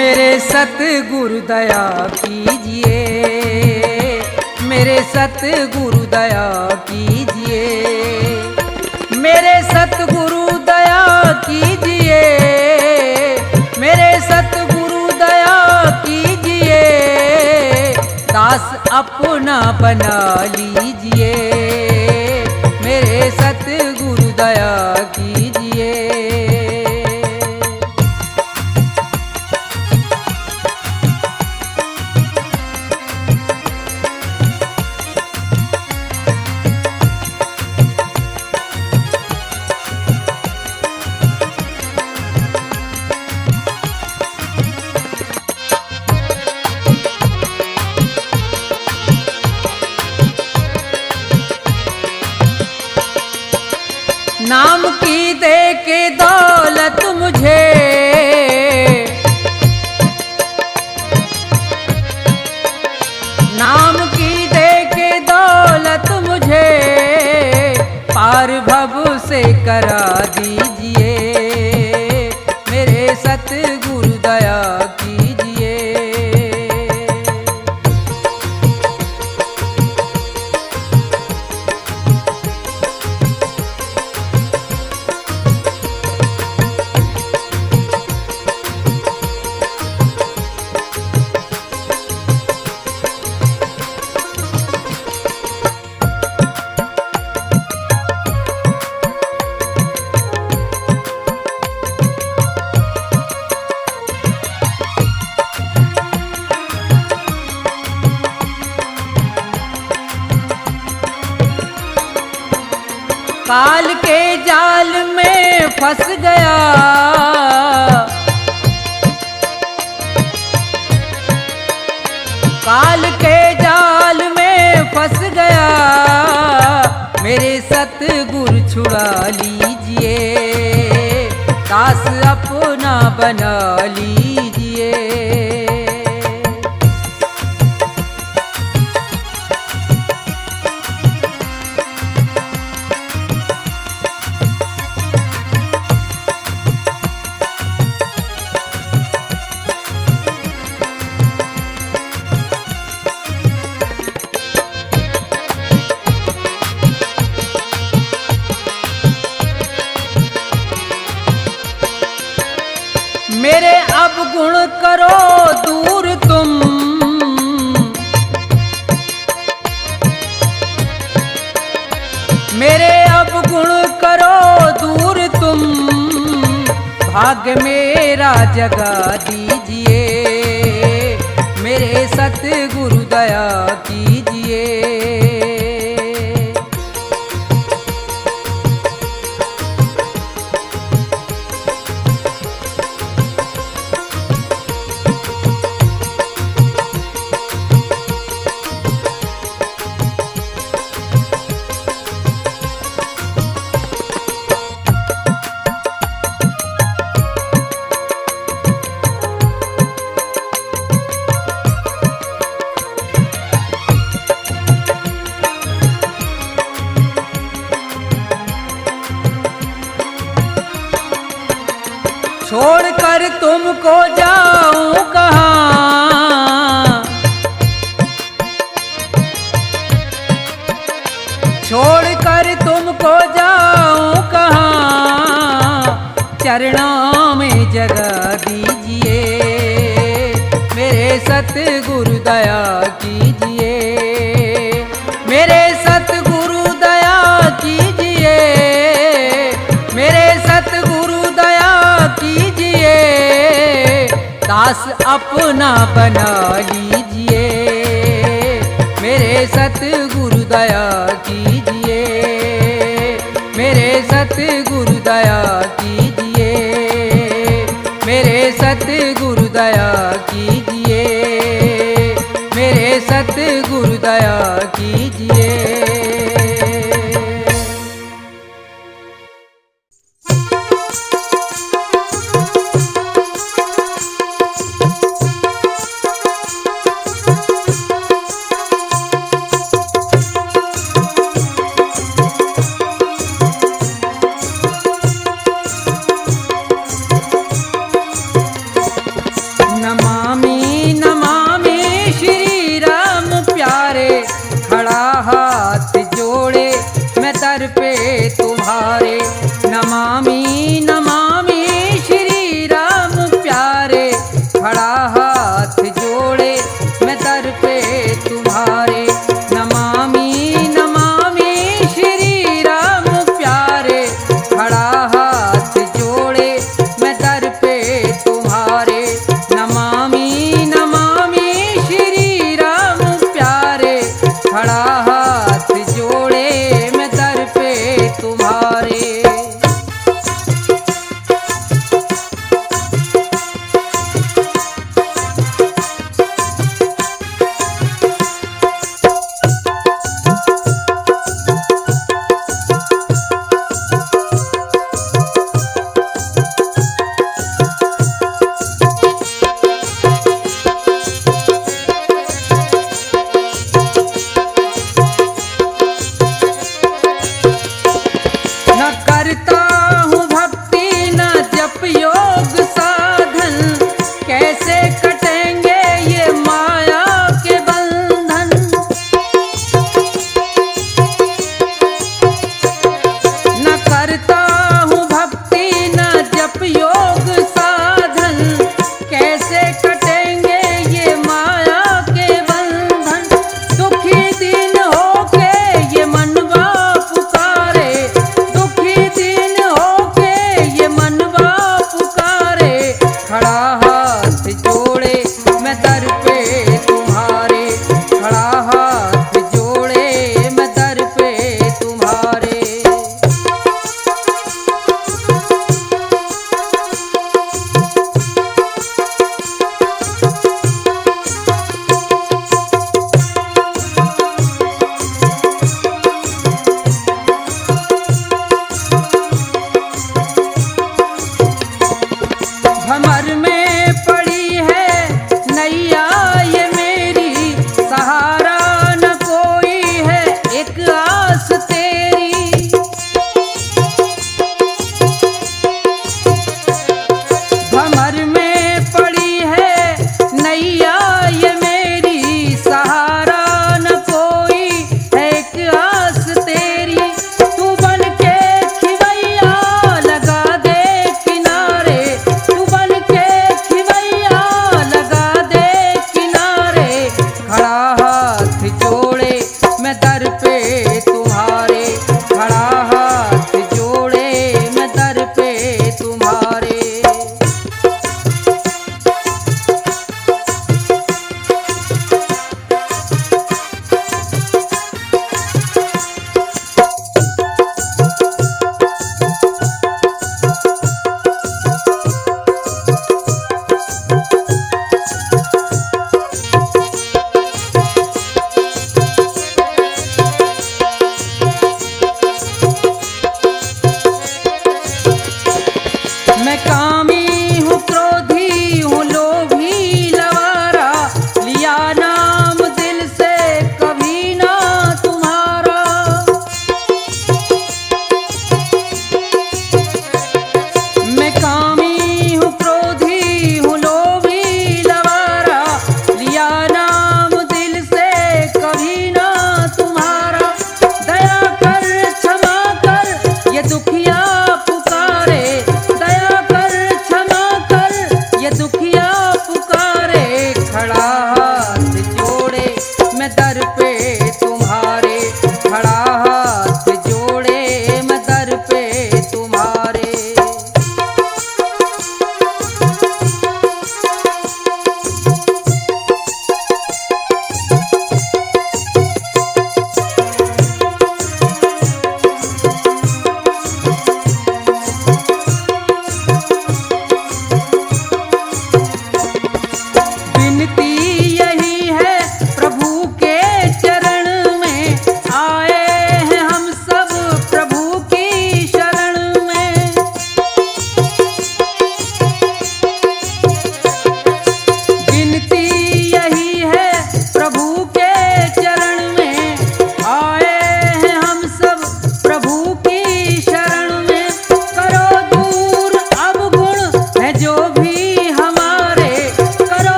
मेरे सतगुरु दया कीजिए, मेरे सतगुरु दया कीजिए, मेरे सतगुरु दया कीजिए, मेरे सतगुरु दया कीजिए, दास अपना बना लीजिए, मेरे सतगुरु दया कीजिए। नाम की दे के दौलत मुझे, नाम की दे के दौलत मुझे, पार भव से करा दीजिए, मेरे सतगुरु दया कीजिए। काल के जाल में फंस गया, काल के जाल में फंस गया, मेरे सतगुरु छुड़ा लीजिए, दास अपना बना लीजिए। मेरे अब गुण करो दूर तुम, मेरे अब गुण करो दूर तुम, भाग्य मेरा जगा दीजिए, मेरे सतगुरु दया कीजिए। छोड़कर तुमको जाऊं कहाँ, छोड़कर तुमको जाऊं कहाँ, चरणों में जगा दीजिए, मेरे सतगुरु दया कीजिए, मेरे सतगुरु दया कीजिए, मेरे सतगुरु दया कीजिए, दास अपना बना लीजिए, मेरे सतगुरु दया कीजिए, मेरे सतगुरु दया कीजिए, मेरे सतगुरु दया कीजिए, मेरे सतगुरु दया कीजिए। नमामि नमामि श्री राम प्यारे, खड़ा हाथ जोड़े मैं दर पे तुम्हारे। नमामि नमामि श्री राम प्यारे, खड़ा हाथ जोड़े मैं दर पे तुम्हारे। नमामि नमामि श्री राम प्यारे, खड़ा हाथ जोड़े मैं दर पे तुम्हारे।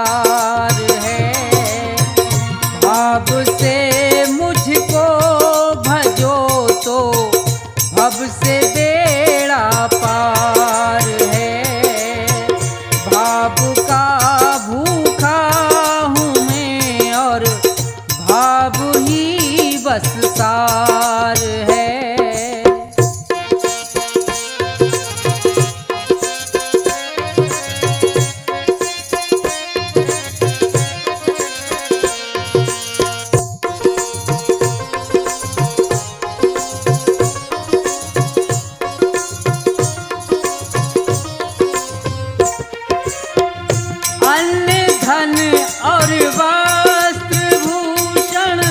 संसार है। भाव से मुझको भजो तो भव से बेड़ा पार है। भाव का भूखा हूँ मैं और भाव ही बस सार है। अन्न धन और वस्त्र भूषण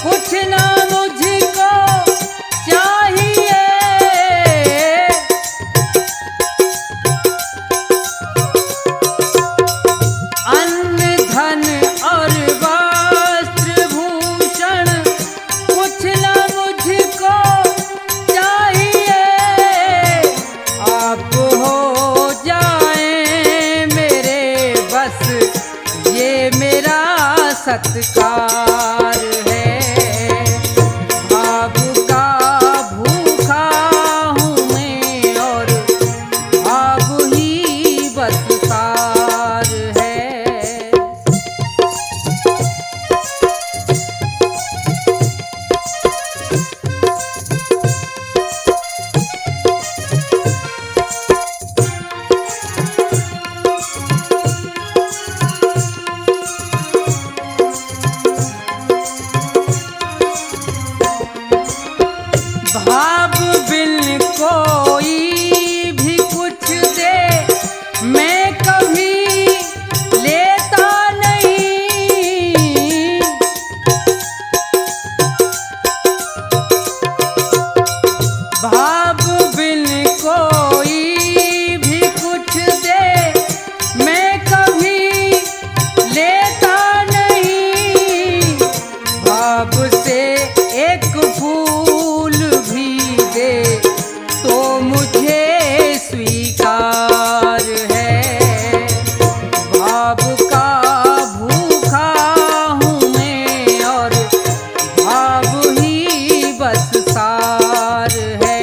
कुछ ना मुझको चाहिए। अन्न धन और वस्त्र भूषण कुछ ना मुझको चाहिए। आप हो जाए मेरे बस ये मेरा सत्कार है। भाव का भूखा हूँ मैं और भाव ही बस सार है। भाव बिन कोई भी कुछ दे मैं कभी लेता नहीं। भाव बिन कोई भी कुछ दे मैं कभी लेता नहीं। भाव से एक फूल भी दे तो मुझे स्वीकार है। भाव का भूखा हूँ मैं और भाव ही बस सार है।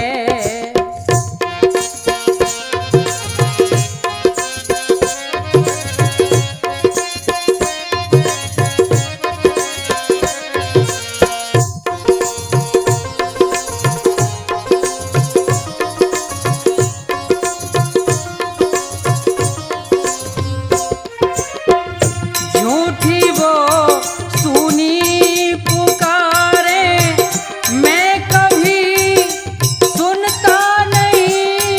झूठी वो सुनी पुकारे मैं कभी सुनता नहीं।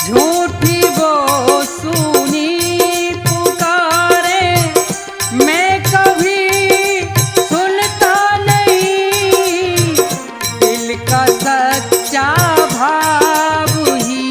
झूठी वो सुनी पुकारे मैं कभी सुनता नहीं। दिल का सच्चा भाव ही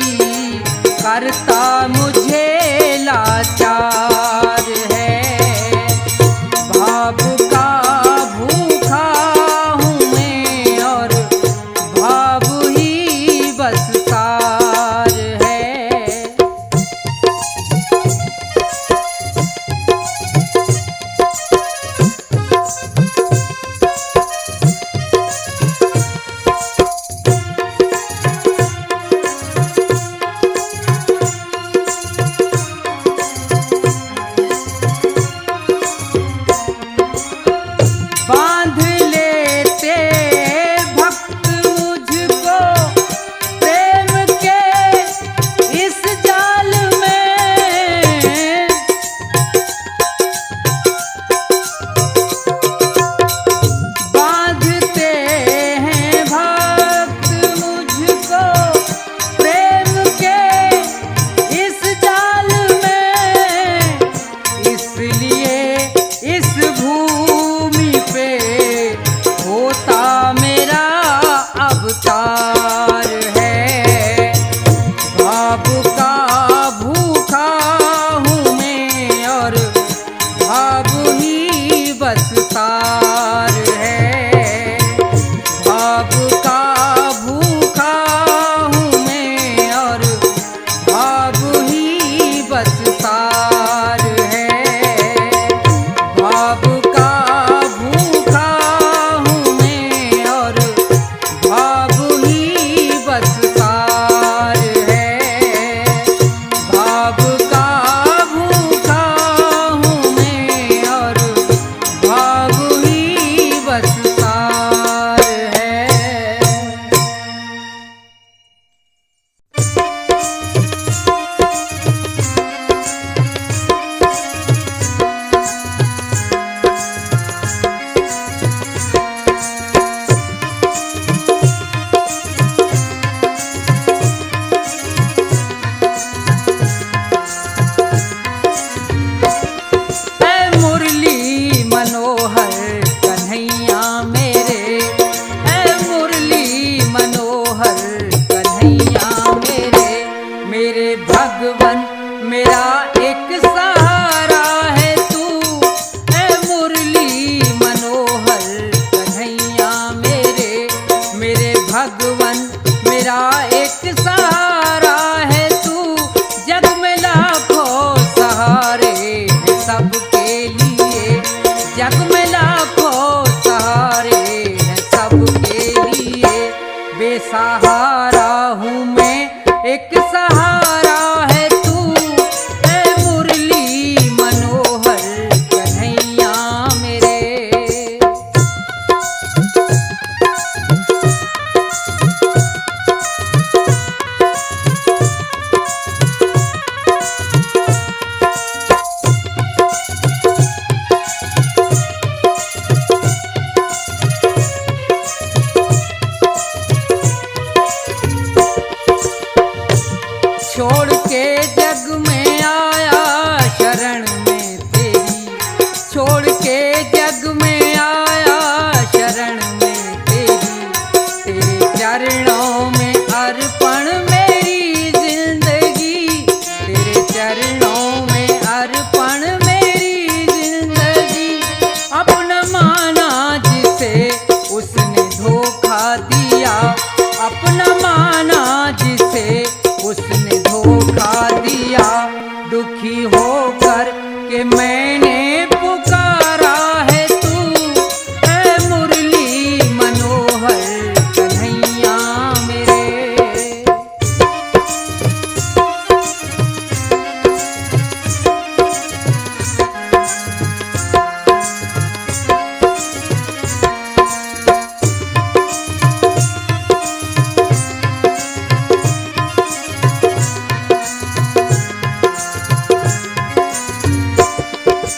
मेरा एक सहारा है तू, ऐ मुरली मनोहर कन्हैया मेरे, मेरे भगवन मेरा एक सहारा है तू। जग में लाखों सहारे हैं सबके लिए, जग में लाखों सहारे हैं सबके लिए। बेसहारा हूँ मैं, एक सहारा है तू, ऐ मुरली मनोहर कन्हैया मेरे। छोड़ के जग में आया शरण में तेरी, छोड़ के जग में आया शरण में तेरी। तेरे चरणों में अर्पण मेरी जिंदगी, तेरे चरणों में अर्पण मेरी जिंदगी। अपना माना जिसे उसने धोखा दिया, अपना माना जिसे उसने धोखा दिया। दुखी होकर के मैंने पुकारा है तू, ऐ मुरली मनोहर कन्हैया मेरे।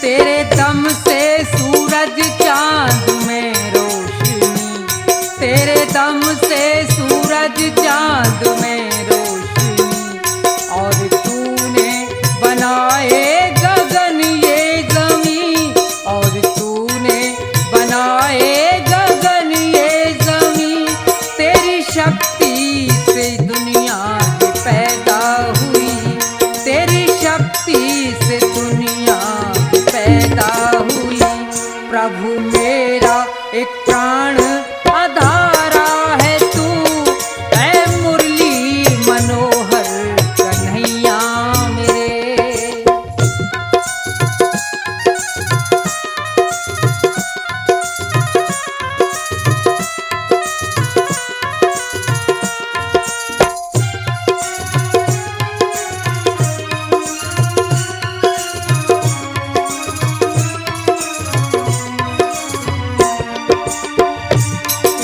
तेरे दम से सूरज चांद में रोशनी, तेरे दम से सूरज चांद में रोशनी। और तूने बनाए गगन ये ज़मीं, और तूने बनाए गगन ये ज़मीं। तेरी शक्ति से दुनिया पैदा हुई, तेरी शक्ति से दुनिया पैदा हुई। प्रभु मेरा एक प्राण आधारा है तू, ऐ मुरली मनोहर कन्हैया मेरे।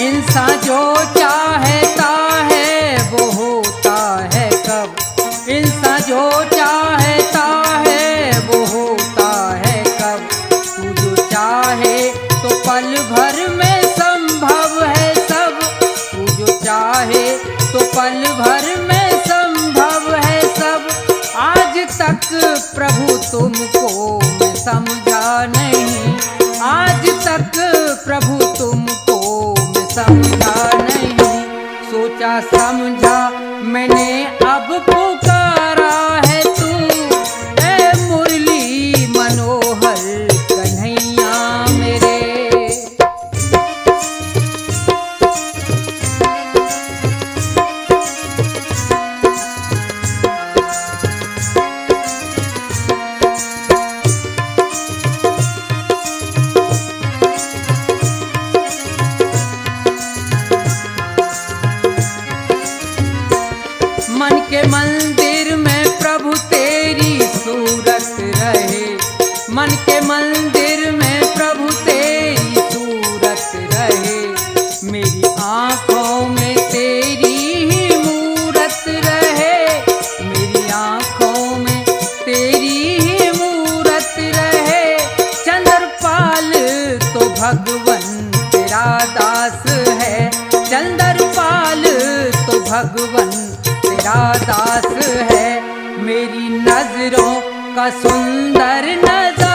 इंसान जो चाहता है वो होता है कब, इंसान जो चाहता है वो होता है कब। तू जो चाहे तो पल भर में संभव है सब, तू जो चाहे तो पल भर में संभव है सब। आज तक प्रभु तुमको मैं समझा नहीं, आज तक प्रभु तुमको समझा नहीं। सोचा समझा मैंने अब पुकारा है तू, ऐ मुरली मनोहर कन्हैया मेरे। मन के मंदिर में प्रभु तेरी सूरत रहे, मन के मंदिर में प्रभु तेरी सूरत रहे। मेरी आँखों में तेरी ही मूरत रहे, मेरी आँखों में तेरी ही मूरत रहे। चंद्रपाल तो भगवन तेरा दास है, चंद्रपाल तो भगवन तेरा दास है। मेरी नजरों का सुंदर नजारा